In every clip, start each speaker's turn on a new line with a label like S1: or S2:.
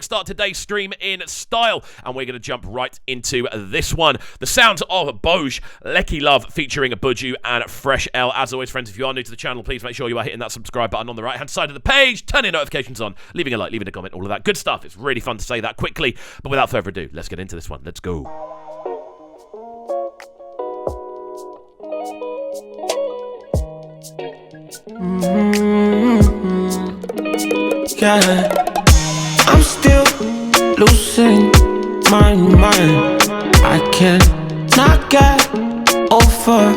S1: start today's stream in style, and we're going to jump right into this one. The sounds of Buju, Lekki Love featuring Buju and Fresh L. As always, friends, if you are new to the channel, please make sure you are hitting that subscribe button on the right-hand side of the page, turning notifications on, leaving a like, leaving a comment, all of that good stuff. It's really fun to say that quickly, but without further ado, let's get into this one. Let's go.
S2: Yeah, I'm still losing my mind. I cannot get over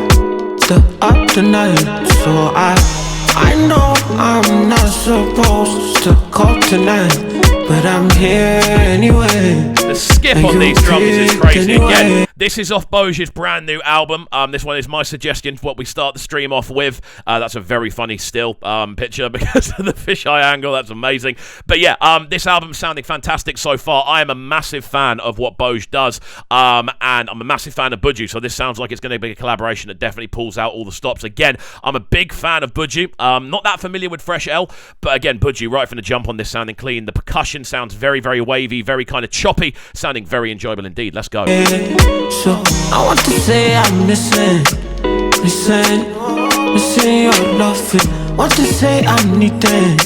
S2: the night. So I know I'm not supposed to call tonight, but I'm here anyway.
S1: The skip on these drums is crazy. Again, this is off Buju's brand new album. This one is my suggestion for what we start the stream off with. That's a very funny still picture because of the fisheye angle. That's amazing. But yeah, this album's sounding fantastic so far. I am a massive fan of what Buju does, and I'm a massive fan of Buju, so this sounds like it's going to be a collaboration that definitely pulls out all the stops. Again, I'm a big fan of Buju. Not that familiar with Fresh L, but again, Buju right from the jump on this sounding clean. The percussion sounds very, very wavy, very kind of choppy, sounding very enjoyable indeed. Let's go.
S2: So I want to say I'm missing your loving. Want to say I'm needing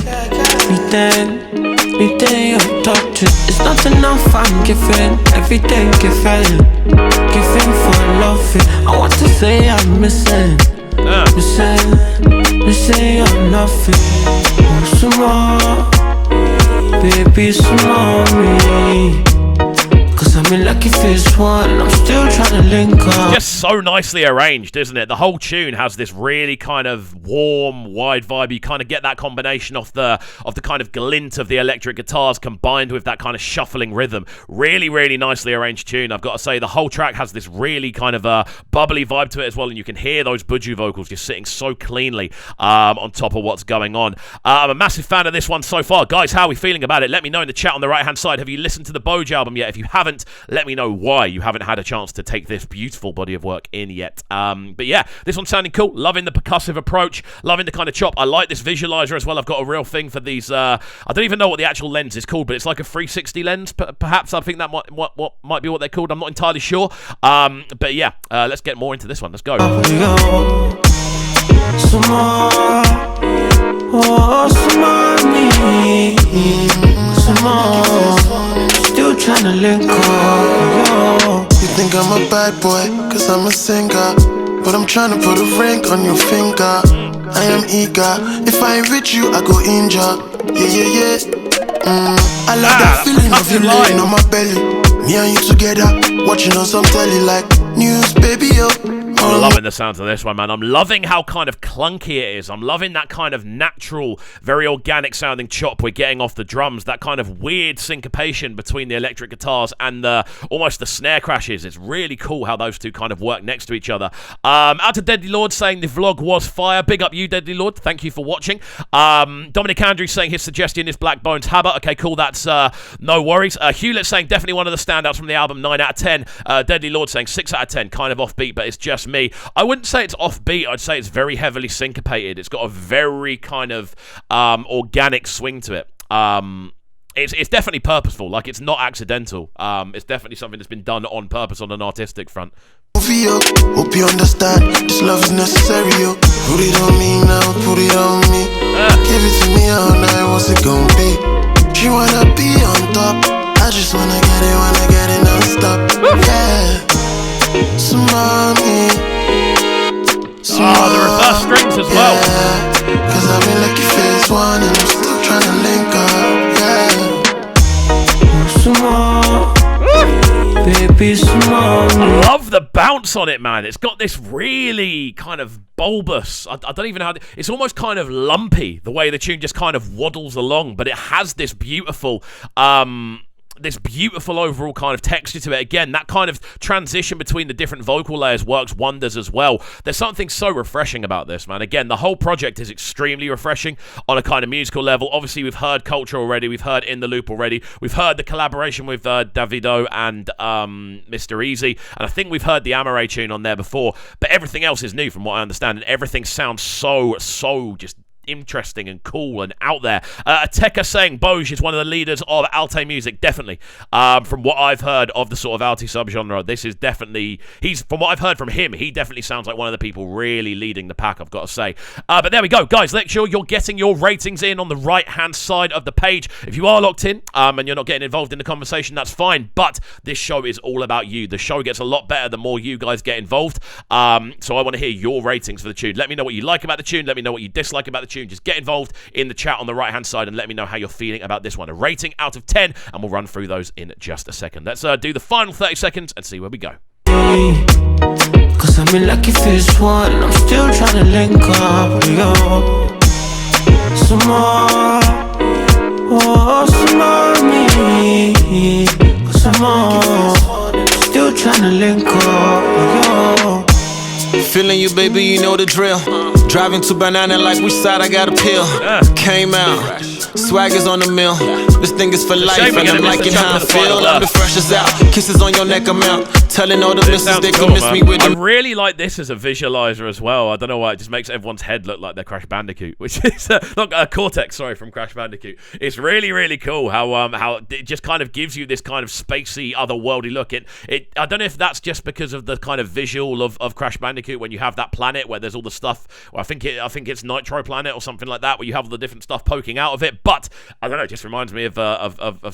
S2: your touch. It's not enough, I'm giving every day, giving for loving. I want to say I'm missing your loving. Oh, some more, baby, some more me. Cause I'm in Lekki phase 1, I'm still trying to link up.
S1: Just so nicely arranged, isn't it? The whole tune has this really kind of warm, wide vibe. You kind of get that combination of the kind of glint of the electric guitars combined with that kind of shuffling rhythm. Really, really nicely arranged tune. I've got to say, the whole track has this really kind of bubbly vibe to it as well, and you can hear those Buju vocals just sitting so cleanly on top of what's going on. I'm a massive fan of this one so far. Guys, how are we feeling about it? Let me know in the chat on the right-hand side. Have you listened to the Buju album yet? If you haven't, let me know why you haven't had a chance to take this beautiful body of work in yet. But yeah, this one's sounding cool. Loving the percussive approach, loving the kind of chop. I like this visualizer as well. I've got a real thing for these. I don't even know what the actual lens is called, but it's like a 360 lens. Perhaps I think that might be what they're called. I'm not entirely sure. But yeah, let's get more into this one. Let's go.
S2: Some more, some more. Still tryna link up.
S3: You think I'm a bad boy, cause I'm a singer, but I'm tryna put a ring on your finger. I am eager, if I ain't with you, I go injure. Yeah. I love that feeling of you laying on my belly. Me and you together, watching on some telly like news, baby, yo.
S1: I'm loving the sounds of this one, man. I'm loving how kind of clunky it is. I'm loving that kind of natural, very organic sounding chop we're getting off the drums. That kind of weird syncopation between the electric guitars and almost the snare crashes. It's really cool how those two kind of work next to each other. Out to Deadly Lord saying the vlog was fire. Big up you, Deadly Lord. Thank you for watching. Dominic Andrews saying his suggestion is Black Bones Habit. Okay, cool. That's no worries. Hewlett saying definitely one of the standouts from the album. 9 out of 10. Deadly Lord saying 6 out of 10. Kind of offbeat, but it's just me. I wouldn't say it's offbeat. I'd say it's very heavily syncopated. It's got a very kind of organic swing to it. It's definitely purposeful. Like, it's not accidental. It's definitely something that's been done on purpose on an artistic front.
S3: Hope you understand, this love is necessary, yo. Put it on me now, put it on me. Give it to me all night, what's it gonna be? She wanna be on top, I just wanna get it non-stop. Yeah, some mommy.
S1: The reverse strings as well.
S3: Yeah, cause I'm in Lekki phase 1 and I'm still trying to link up. Yeah.
S2: Some more, baby, some more.
S1: I love the bounce on it, man. It's got this really kind of bulbous, I don't even know how it's almost kind of lumpy, the way the tune just kind of waddles along, but it has this beautiful overall kind of texture to it. Again, that kind of transition between the different vocal layers works wonders as well. There's something so refreshing about this, man. Again, the whole project is extremely refreshing on a kind of musical level. Obviously, we've heard Culture already. We've heard In the Loop already. We've heard the collaboration with Davido and Mr. Easy. And I think we've heard the Amare tune on there before. But everything else is new from what I understand. And everything sounds so just interesting and cool and out there. Teka saying Buju is one of the leaders of Alte music, definitely. From what I've heard of the sort of Alte subgenre, this is definitely, from what I've heard from him, he definitely sounds like one of the people really leading the pack, I've got to say. But there we go, guys. Make sure you're getting your ratings in on the right-hand side of the page. If you are locked in and you're not getting involved in the conversation, that's fine. But this show is all about you. The show gets a lot better the more you guys get involved. So I want to hear your ratings for the tune. Let me know what you like about the tune. Let me know what you dislike about the tune. Just get involved in the chat on the right-hand side and let me know how you're feeling about this one. A rating out of 10, and we'll run through those in just a second. Let's do the final 30 seconds and see where we go.
S2: Cause I'm in Lekki phase 1, I'm still trying to link up with you. Some more, oh, some more me. Some more, still trying to link up with you.
S4: Feeling you, baby, you know the drill. Driving to Banana like which side I got a pill. Came out, swag is on the mill. This thing is for life and I'm liking how I feel. I'm the freshest out, kisses on your neck, I'm out. Telling all the misses they can miss me with
S1: I really like this as a visualizer as well. I don't know why, it just makes everyone's head look like they're Crash Bandicoot, which is Cortex, sorry, from Crash Bandicoot. It's really, really cool how it just kind of gives you this kind of spacey, otherworldly look. I don't know if that's just because of the kind of visual of Crash Bandicoot when you have that planet where there's all the stuff. Well, I think it's Nitro Planet or something like that, where you have all the different stuff poking out of it. But I don't know, it just reminds me of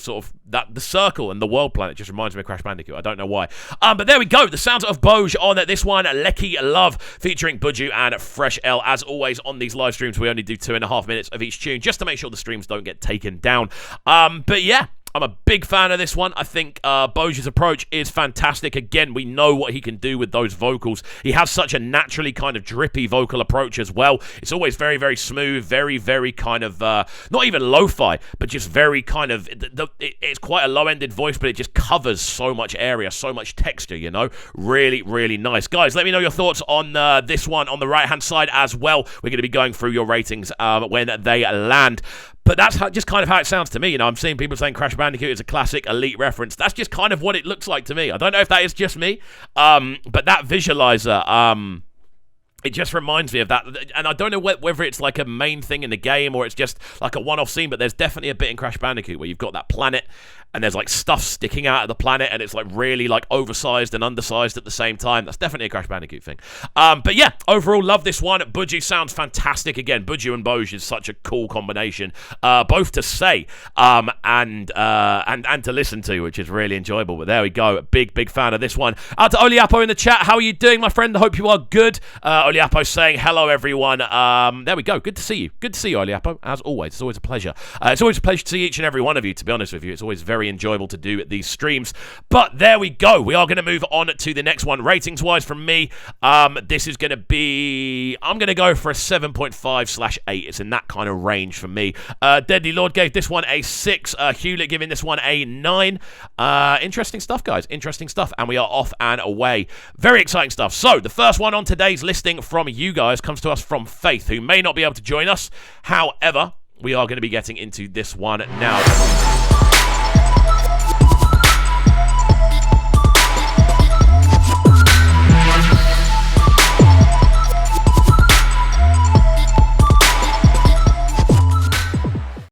S1: sort of that the circle and the world planet just reminds me of Crash Bandicoot. I don't know why. But there we go. The sounds of Buju on this one. Lekki Love featuring Buju and Fresh L. As always on these live streams, we only do 2.5 minutes of each tune just to make sure the streams don't get taken down. But yeah. I'm a big fan of this one. I think Buju's approach is fantastic. Again, we know what he can do with those vocals. He has such a naturally kind of drippy vocal approach as well. It's always very, very smooth, very, very kind of, not even lo-fi, but just very kind of, it's quite a low-ended voice, but it just covers so much area, so much texture, you know? Really, really nice. Guys, let me know your thoughts on this one on the right-hand side as well. We're going to be going through your ratings when they land. But that's just kind of how it sounds to me. You know, I'm seeing people saying Crash Bandicoot is a classic Elite reference. That's just kind of what it looks like to me. I don't know if that is just me, but that visualizer, it just reminds me of that. And I don't know whether it's like a main thing in the game or it's just like a one-off scene, but there's definitely a bit in Crash Bandicoot where you've got that planet and there's like stuff sticking out of the planet and it's like really like oversized and undersized at the same time. That's definitely a Crash Bandicoot thing. But yeah, overall love this one. Buju sounds fantastic. Again, Buju and Buju is such a cool combination, both to say and to listen to, which is really enjoyable. But there we go. Big fan of this one. Out to Oliapo in the chat. How are you doing, my friend? I hope you are good. Oliapo saying hello, everyone. There we go. Good to see you. Good to see you, Oliapo. As always, it's always a pleasure. It's always a pleasure to see each and every one of you, to be honest with you. It's always very enjoyable to do these streams. But there we go. We are going to move on to the next one. Ratings-wise from me, this is going to be... I'm going to go for a 7.5/8. It's in that kind of range for me. Deadly Lord gave this one a 6. Hewlett giving this one a 9. Interesting stuff, guys. Interesting stuff. And we are off and away. Very exciting stuff. So, the first one on today's listing from you guys comes to us from Faith, who may not be able to join us. However, we are going to be getting into this one now.